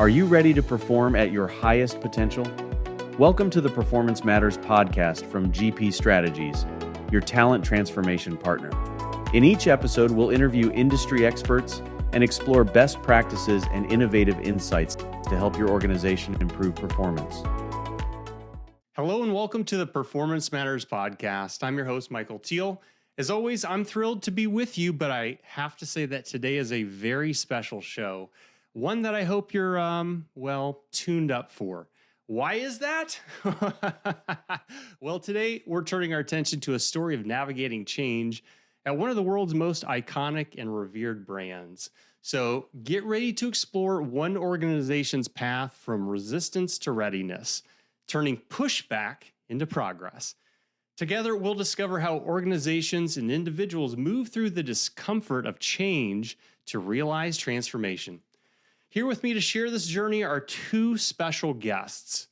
Are you ready to perform at your highest potential? Welcome to the Performance Matters podcast from GP Strategies, your talent transformation partner. In each episode, we'll interview industry experts and explore best practices and innovative insights to help your organization improve performance. Hello and welcome to the Performance Matters podcast. I'm your host, Michael Thiel. As always, I'm thrilled to be with you, but I have to say that today is a very special show. One that I hope you're, tuned up for. Why is that? Well, today we're turning our attention to a story of navigating change at one of the world's most iconic and revered brands. So get ready to explore one organization's path from resistance to readiness, turning pushback into progress. Together, we'll discover how organizations and individuals move through the discomfort of change to realize transformation. Here with me to share this journey are two special guests.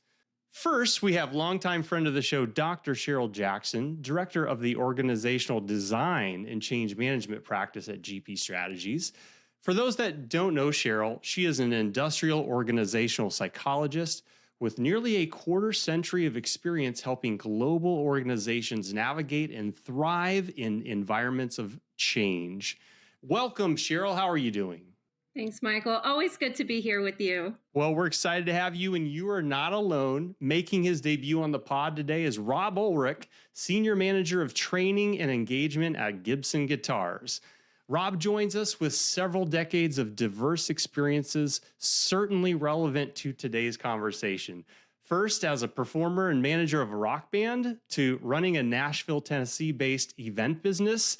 First, we have longtime friend of the show, Dr. Cheryl Jackson, Director of the Organizational Design and Change Management Practice at GP Strategies. For those that don't know Cheryl, she is an industrial organizational psychologist with nearly a quarter century of experience helping global organizations navigate and thrive in environments of change. Welcome, Cheryl. How are you doing? Thanks, Michael. Always good to be here with you. Well, we're excited to have you, and you are not alone. Making his debut on the pod today is Rob Ulrich, Senior Manager of Training and Engagement at Gibson Guitars. Rob joins us with several decades of diverse experiences, certainly relevant to today's conversation. First, as a performer and manager of a rock band, to running a Nashville, Tennessee-based event business,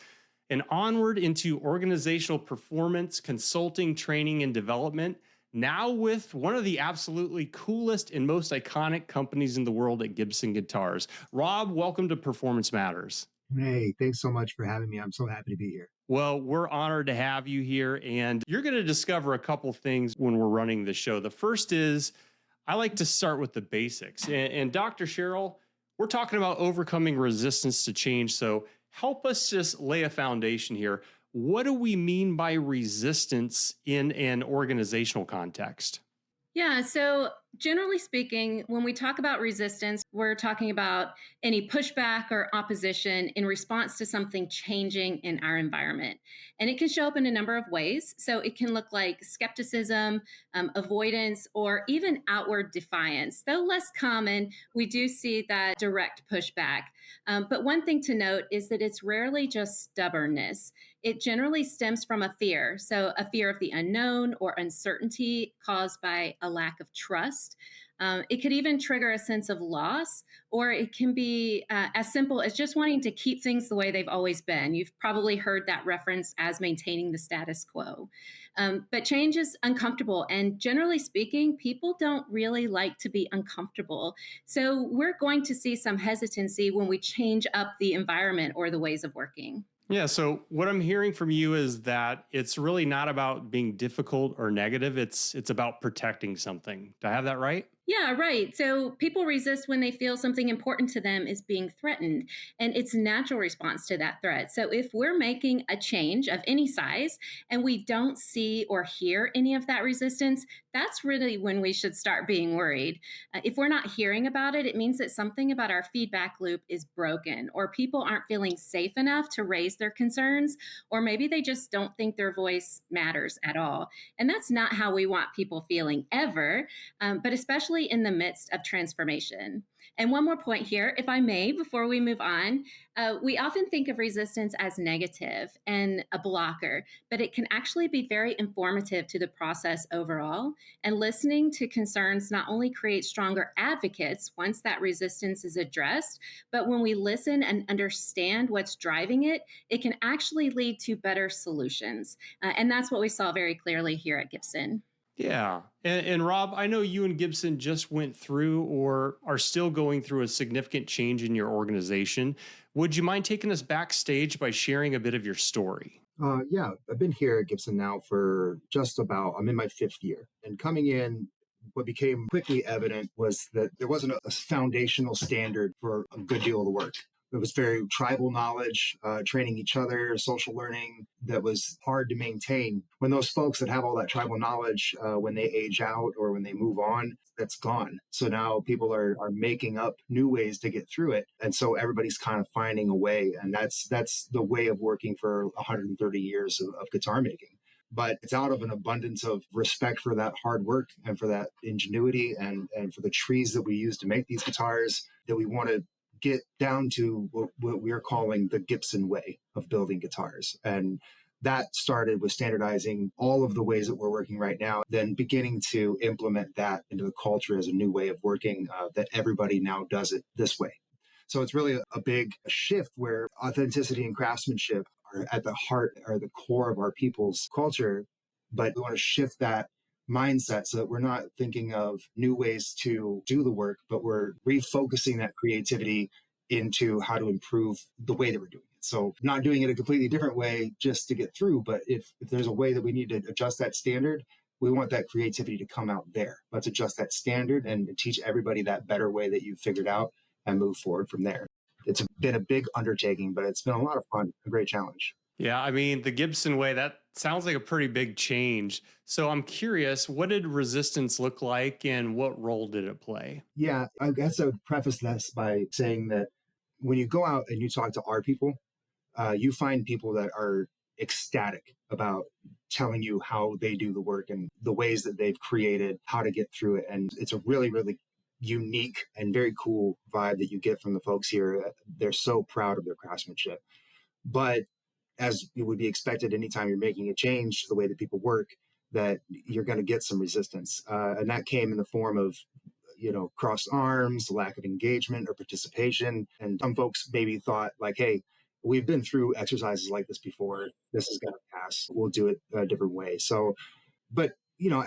and onward into organizational performance, consulting, training, and development, now with one of the absolutely coolest and most iconic companies in the world at Gibson Guitars. Rob, welcome to Performance Matters. Hey, thanks so much for having me. I'm so happy to be here. Well, we're honored to have you here, and you're going to discover a couple things when we're running the show. The first is, I like to start with the basics. And Dr. Cheryl, we're talking about overcoming resistance to change, so help us just lay a foundation here. What do we mean by resistance in an organizational context? Yeah, so generally speaking, when we talk about resistance, we're talking about any pushback or opposition in response to something changing in our environment. And it can show up in a number of ways. So it can look like skepticism, avoidance, or even outward defiance. Though less common, we do see that direct pushback. But one thing to note is that it's rarely just stubbornness. It generally stems from a fear. So a fear of the unknown or uncertainty caused by a lack of trust. It could even trigger a sense of loss, or it can be as simple as just wanting to keep things the way they've always been. You've probably heard that reference as maintaining the status quo. But change is uncomfortable. And generally speaking, people don't really like to be uncomfortable. So we're going to see some hesitancy when we change up the environment or the ways of working. Yeah, so what I'm hearing from you is that it's really not about being difficult or negative. It's about protecting something. Do I have that right? Yeah, right. So people resist when they feel something important to them is being threatened, and it's a natural response to that threat. So if we're making a change of any size and we don't see or hear any of that resistance, that's really when we should start being worried. If we're not hearing about it, it means that something about our feedback loop is broken, or people aren't feeling safe enough to raise their concerns, or maybe they just don't think their voice matters at all. And that's not how we want people feeling ever, but especially in the midst of transformation. And one more point here, if I may, before we move on, we often think of resistance as negative and a blocker, but it can actually be very informative to the process overall. And listening to concerns not only creates stronger advocates once that resistance is addressed, but when we listen and understand what's driving it, it can actually lead to better solutions. And that's what we saw very clearly here at Gibson. Yeah. And Rob, I know you and Gibson just went through or are still going through a significant change in your organization. Would you mind taking us backstage by sharing a bit of your story? Yeah, I've been here at Gibson now for I'm in my fifth year. And coming in, what became quickly evident was that there wasn't a foundational standard for a good deal of the work. It was very tribal knowledge, training each other, social learning that was hard to maintain. When those folks that have all that tribal knowledge, when they age out or when they move on, that's gone. So now people are making up new ways to get through it. And so everybody's kind of finding a way. And that's the way of working for 130 years of guitar making. But it's out of an abundance of respect for that hard work and for that ingenuity and for the trees that we use to make these guitars that we want to get down to what we're calling the Gibson way of building guitars. And that started with standardizing all of the ways that we're working right now, then beginning to implement that into the culture as a new way of working, that everybody now does it this way. So it's really a big shift where authenticity and craftsmanship are at the heart or the core of our people's culture. But we want to shift that mindset so that we're not thinking of new ways to do the work, but we're refocusing that creativity into how to improve the way that we're doing it. So not doing it a completely different way just to get through, but if there's a way that we need to adjust that standard, we want that creativity to come out there. Let's adjust that standard and teach everybody that better way that you've figured out and move forward from there. It's been a big undertaking, but it's been a lot of fun, a great challenge. Yeah, I mean, the Gibson way, that sounds like a pretty big change. So I'm curious, what did resistance look like and what role did it play? Yeah, I guess I would preface this by saying that when you go out and you talk to our people, you find people that are ecstatic about telling you how they do the work and the ways that they've created how to get through it. And it's a really, really unique and very cool vibe that you get from the folks here. They're so proud of their craftsmanship. But as it would be expected, anytime you're making a change to the way that people work, that you're going to get some resistance. And that came in the form of crossed arms, lack of engagement or participation. And some folks maybe thought like, hey, we've been through exercises like this before. This is going to pass. We'll do it a different way. So, but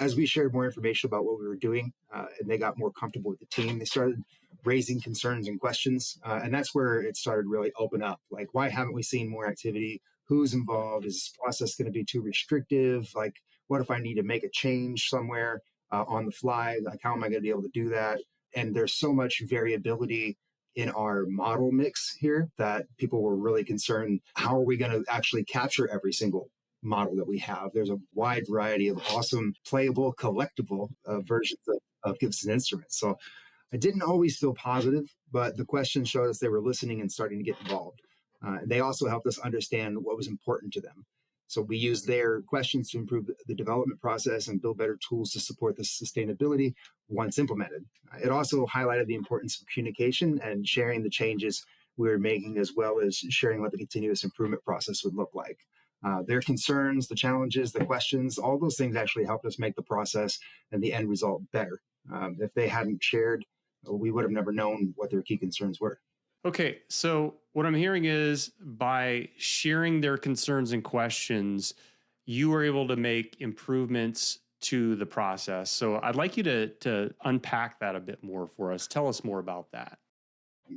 as we shared more information about what we were doing, and they got more comfortable with the team, they started raising concerns and questions. And that's where it started really open up. Like, why haven't we seen more activity? Who's involved? Is this process going to be too restrictive? Like, what if I need to make a change somewhere on the fly? Like, how am I going to be able to do that? And there's so much variability in our model mix here that people were really concerned. How are we going to actually capture every single model that we have? There's a wide variety of awesome, playable, collectible versions of Gibson instruments. So I didn't always feel positive, but the questions showed us they were listening and starting to get involved. They also helped us understand what was important to them. So we used their questions to improve the development process and build better tools to support the sustainability once implemented. It also highlighted the importance of communication and sharing the changes we were making, as well as sharing what the continuous improvement process would look like. Their concerns, the challenges, the questions, all those things actually helped us make the process and the end result better. If they hadn't shared, we would have never known what their key concerns were. Okay, so what I'm hearing is by sharing their concerns and questions, you were able to make improvements to the process. So I'd like you to unpack that a bit more for us. Tell us more about that.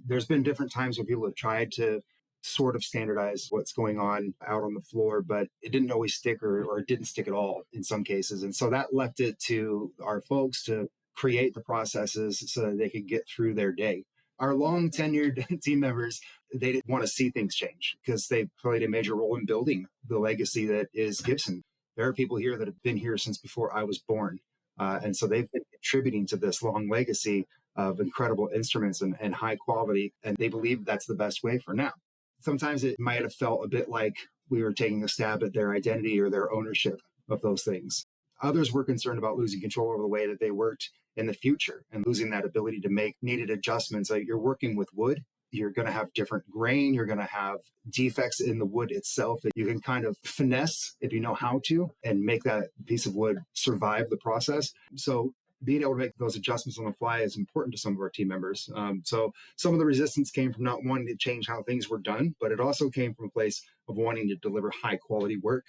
There's been different times when people have tried to sort of standardize what's going on out on the floor, but it didn't always stick or it didn't stick at all in some cases. And so that left it to our folks to create the processes so that they could get through their day. Our long tenured team members, they didn't want to see things change because they played a major role in building the legacy that is Gibson. There are people here that have been here since before I was born. And so they've been contributing to this long legacy of incredible instruments and high quality. And they believe that's the best way for now. Sometimes it might have felt a bit like we were taking a stab at their identity or their ownership of those things. Others were concerned about losing control over the way that they worked in the future and losing that ability to make needed adjustments. Like, you're working with wood, you're going to have different grain, you're going to have defects in the wood itself that you can kind of finesse if you know how to and make that piece of wood survive the process. So being able to make those adjustments on the fly is important to some of our team members. So some of the resistance came from not wanting to change how things were done, but it also came from a place of wanting to deliver high quality work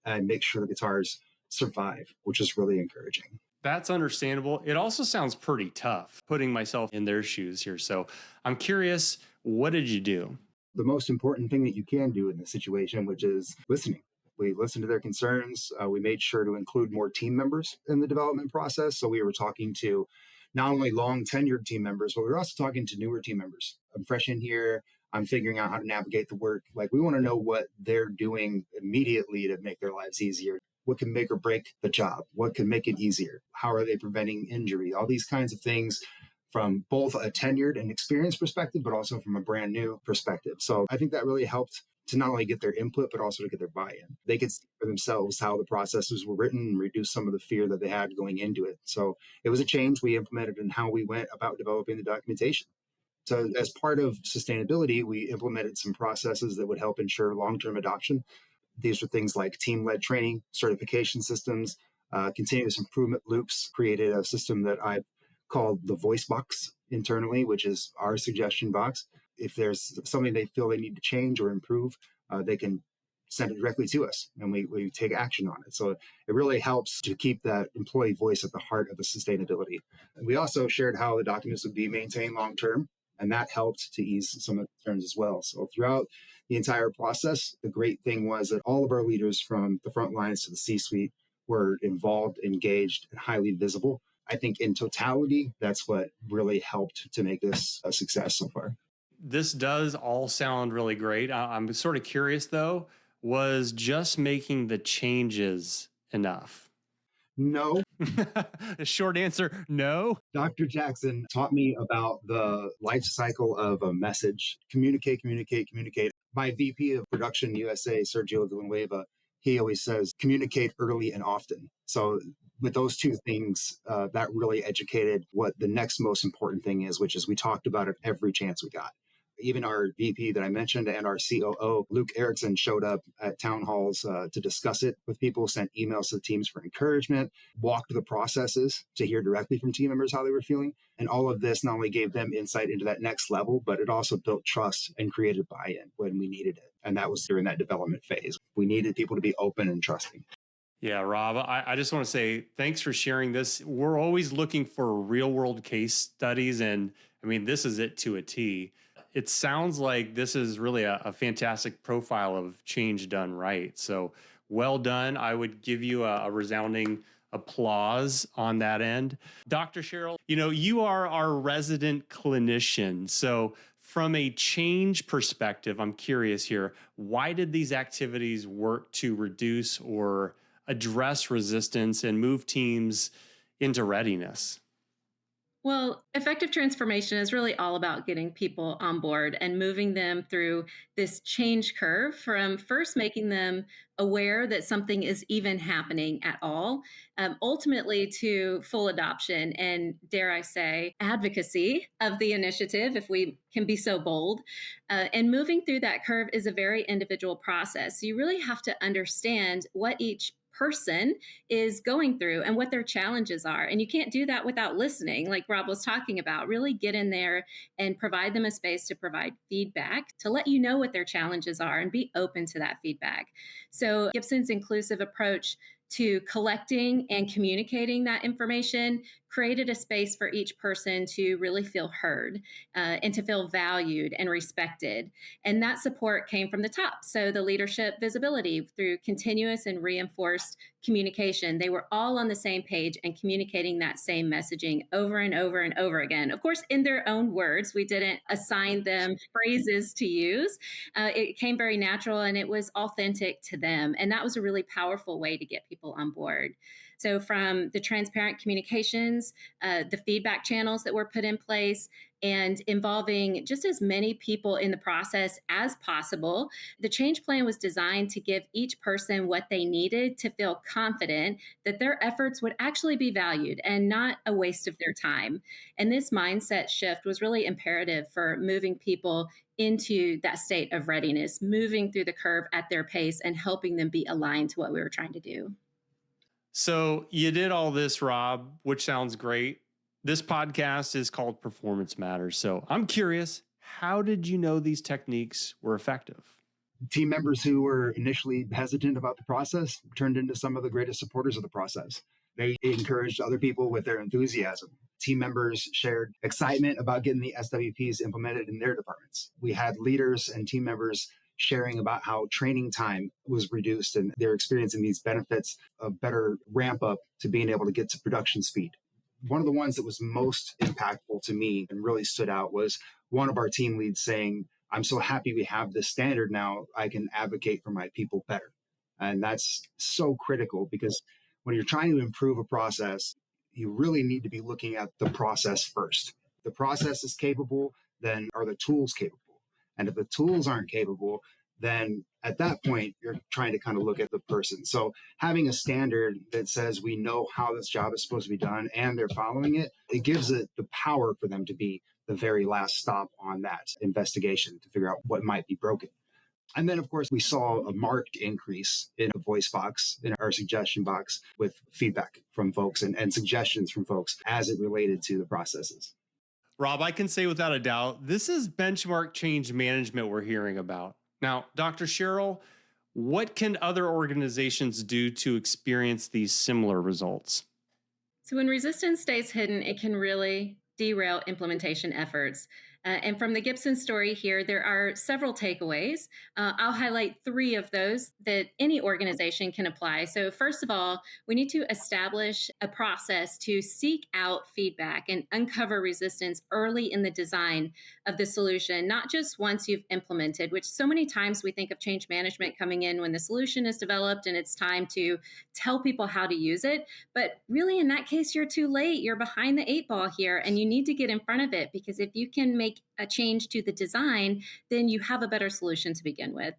and make sure the guitars survive, which is really encouraging. That's understandable. It also sounds pretty tough, putting myself in their shoes here. So I'm curious, what did you do? The most important thing that you can do in this situation, which is listening. We listened to their concerns. We made sure to include more team members in the development process. So we were talking to not only long tenured team members, but we were also talking to newer team members. I'm fresh in here. I'm figuring out how to navigate the work. Like, we want to know what they're doing immediately to make their lives easier. What can make or break the job? What can make it easier? How are they preventing injury? All these kinds of things from both a tenured and experienced perspective, but also from a brand new perspective. So I think that really helped to not only get their input, but also to get their buy-in. They could see for themselves how the processes were written and reduce some of the fear that they had going into it. So it was a change we implemented in how we went about developing the documentation. So as part of sustainability, we implemented some processes that would help ensure long-term adoption. These were things like team-led training, certification systems, continuous improvement loops, created a system that I called the voice box internally, which is our suggestion box. If there's something they feel they need to change or improve, they can send it directly to us and we take action on it. So it really helps to keep that employee voice at the heart of the sustainability. And we also shared how the documents would be maintained long-term, and that helped to ease some of the concerns as well. So throughout the entire process, the great thing was that all of our leaders from the front lines to the C-suite were involved, engaged, and highly visible. I think in totality, that's what really helped to make this a success so far. This does all sound really great. I'm sort of curious though, was just making the changes enough? No. The short answer, no. Dr. Jackson taught me about the life cycle of a message. Communicate, communicate, communicate. My VP of Production USA, Sergio Villanueva, he always says, communicate early and often. So with those two things, that really educated what the next most important thing is, which is we talked about it every chance we got. Even our VP that I mentioned and our COO, Luke Erickson, showed up at town halls to discuss it with people, sent emails to the teams for encouragement, walked the processes to hear directly from team members how they were feeling. And all of this not only gave them insight into that next level, but it also built trust and created buy-in when we needed it. And that was during that development phase. We needed people to be open and trusting. Yeah, Rob, I just want to say thanks for sharing this. We're always looking for real world case studies. And I mean, this is it to a T. It sounds like this is really a fantastic profile of change done right. So well done. I would give you a resounding applause on that end. Dr. Cheryl, you are our resident clinician. So from a change perspective, I'm curious here, why did these activities work to reduce or address resistance and move teams into readiness? Well, effective transformation is really all about getting people on board and moving them through this change curve from first making them aware that something is even happening at all, ultimately to full adoption and, dare I say, advocacy of the initiative, if we can be so bold. And moving through that curve is a very individual process. So you really have to understand what each person is going through and what their challenges are. And you can't do that without listening, like Rob was talking about. Really get in there and provide them a space to provide feedback, to let you know what their challenges are and be open to that feedback. So Gibson's inclusive approach to collecting and communicating that information created a space for each person to really feel heard and to feel valued and respected. And that support came from the top. So the leadership visibility through continuous and reinforced communication, they were all on the same page and communicating that same messaging over and over and over again. Of course, in their own words, we didn't assign them phrases to use. It came very natural and it was authentic to them. And that was a really powerful way to get people on board. So from the transparent communications, the feedback channels that were put in place, and involving just as many people in the process as possible, the change plan was designed to give each person what they needed to feel confident that their efforts would actually be valued and not a waste of their time. And this mindset shift was really imperative for moving people into that state of readiness, moving through the curve at their pace and helping them be aligned to what we were trying to do. So you did all this, Rob, which sounds great. This podcast is called Performance Matters. So I'm curious, how did you know these techniques were effective? Team members who were initially hesitant about the process turned into some of the greatest supporters of the process. They encouraged other people with their enthusiasm. Team members shared excitement about getting the SWPs implemented in their departments. We had leaders and team members sharing about how training time was reduced and they're experiencing these benefits of better ramp up to being able to get to production speed. One of the ones that was most impactful to me and really stood out was one of our team leads saying, I'm so happy we have this standard now. I can advocate for my people better. And that's so critical because when you're trying to improve a process, you really need to be looking at the process first. If the process is capable, then are the tools capable? And if the tools aren't capable, then at that point, you're trying to kind of look at the person. So having a standard that says we know how this job is supposed to be done and they're following it, it gives it the power for them to be the very last stop on that investigation to figure out what might be broken. And then, of course, we saw a marked increase in a voice box, in our suggestion box, with feedback from folks and suggestions from folks as it related to the processes. Rob, I can say without a doubt, this is benchmark change management we're hearing about. Now, Dr. Cheryl, what can other organizations do to experience these similar results? So when resistance stays hidden, it can really derail implementation efforts. And from the Gibson story here, there are several takeaways. I'll highlight three of those that any organization can apply. So, first of all, we need to establish a process to seek out feedback and uncover resistance early in the design of the solution, not just once you've implemented, which so many times we think of change management coming in when the solution is developed and it's time to tell people how to use it. But really, in that case, you're too late. You're behind the eight ball here, and you need to get in front of it because if you can make a change to the design, then you have a better solution to begin with.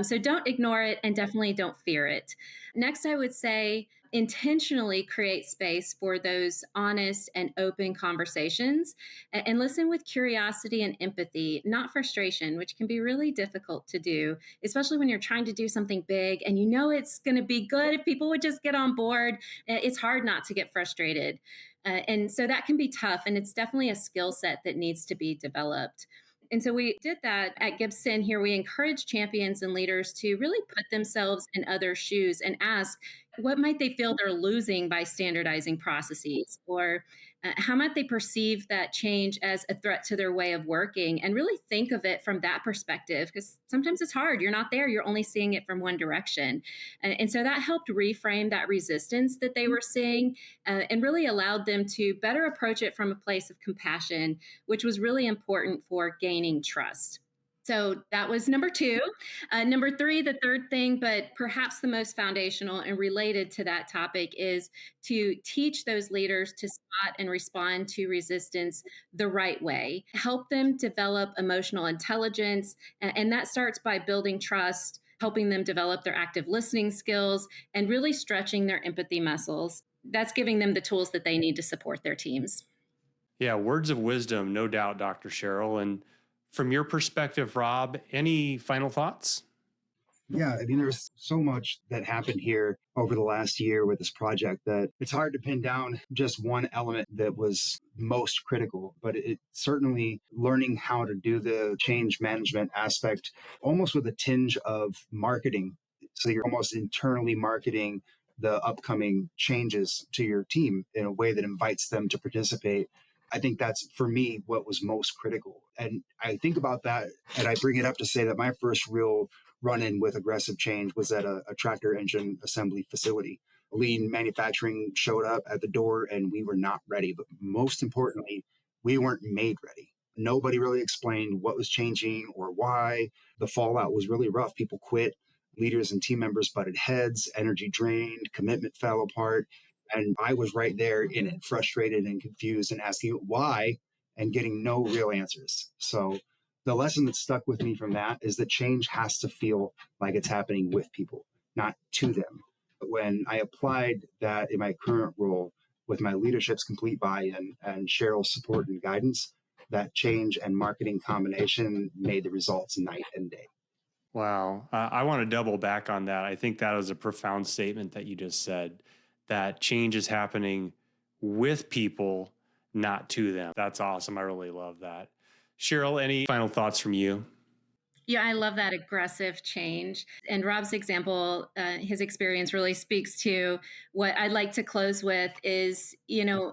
So don't ignore it and definitely don't fear it. Next, I would say intentionally create space for those honest and open conversations and listen with curiosity and empathy, not frustration, which can be really difficult to do, especially when you're trying to do something big and you know it's going to be good if people would just get on board. It's hard not to get frustrated. And so that can be tough. And it's definitely a skill set that needs to be developed. And so we did that at Gibson here. We encourage champions and leaders to really put themselves in other shoes and ask, what might they feel they're losing by standardizing processes? Or how might they perceive that change as a threat to their way of working? And really think of it from that perspective, because sometimes it's hard. You're not there. You're only seeing it from one direction. And so that helped reframe that resistance that they were seeing and really allowed them to better approach it from a place of compassion, which was really important for gaining trust. So that was number two. Number three, the third thing, but perhaps the most foundational and related to that topic, is to teach those leaders to spot and respond to resistance the right way. Help them develop emotional intelligence. And that starts by building trust, helping them develop their active listening skills, and really stretching their empathy muscles. That's giving them the tools that they need to support their teams. Yeah, words of wisdom, no doubt, Dr. Cheryl. And from your perspective, Rob, any final thoughts? Yeah, I mean, there's so much that happened here over the last year with this project that it's hard to pin down just one element that was most critical, but it certainly learning how to do the change management aspect almost with a tinge of marketing. So you're almost internally marketing the upcoming changes to your team in a way that invites them to participate. I think that's, for me, what was most critical. And I think about that and I bring it up to say that my first real run-in with aggressive change was at a tractor engine assembly facility. Lean manufacturing showed up at the door and we were not ready. But most importantly, we weren't made ready. Nobody really explained what was changing or why. The fallout was really rough. People quit. Leaders and team members butted heads, energy drained, commitment fell apart. And I was right there in it, frustrated and confused and asking why and getting no real answers. So the lesson that stuck with me from that is that change has to feel like it's happening with people, not to them. But when I applied that in my current role with my leadership's complete buy-in and Cheryl's support and guidance, that change and marketing combination made the results night and day. Wow. I want to double back on that. I think that was a profound statement that you just said, that change is happening with people, not to them. That's awesome. I really love that. Cheryl, any final thoughts from you? Yeah, I love that aggressive change. And Rob's example, his experience really speaks to what I'd like to close with is,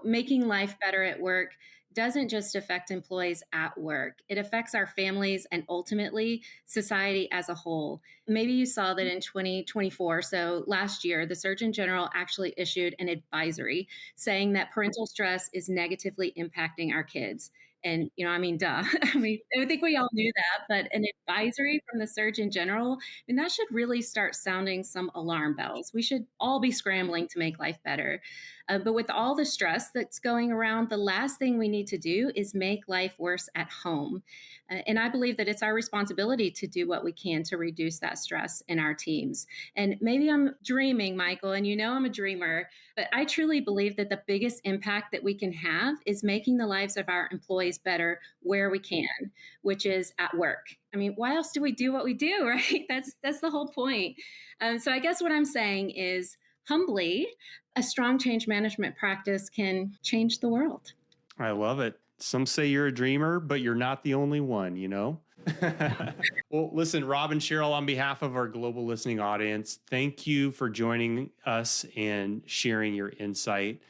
making life better at work doesn't just affect employees at work. It affects our families and ultimately society as a whole. Maybe you saw that in 2024, so last year, the Surgeon General actually issued an advisory saying that parental stress is negatively impacting our kids. And, I mean, duh. I mean, I think we all knew that, but an advisory from the Surgeon General, I mean, that should really start sounding some alarm bells. We should all be scrambling to make life better. But with all the stress that's going around, the last thing we need to do is make life worse at home. And I believe that it's our responsibility to do what we can to reduce that stress in our teams. And maybe I'm dreaming, Michael, and I'm a dreamer, but I truly believe that the biggest impact that we can have is making the lives of our employees better where we can, which is at work. I mean, why else do we do what we do, right? That's the whole point. So I guess what I'm saying is, humbly, a strong change management practice can change the world. I love it. Some say you're a dreamer, but you're not the only one, Well, listen, Rob and Cheryl, on behalf of our global listening audience, thank you for joining us and sharing your insight.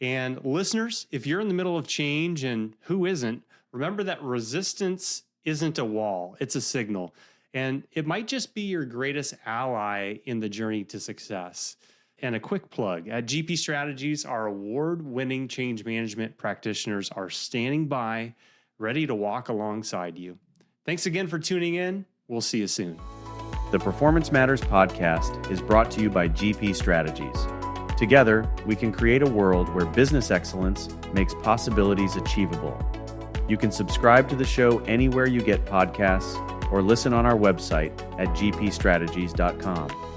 And listeners, if you're in the middle of change, and who isn't, remember that resistance isn't a wall, it's a signal. And it might just be your greatest ally in the journey to success. And a quick plug, at GP Strategies, our award-winning change management practitioners are standing by, ready to walk alongside you. Thanks again for tuning in. We'll see you soon. The Performance Matters podcast is brought to you by GP Strategies. Together, we can create a world where business excellence makes possibilities achievable. You can subscribe to the show anywhere you get podcasts or listen on our website at gpstrategies.com.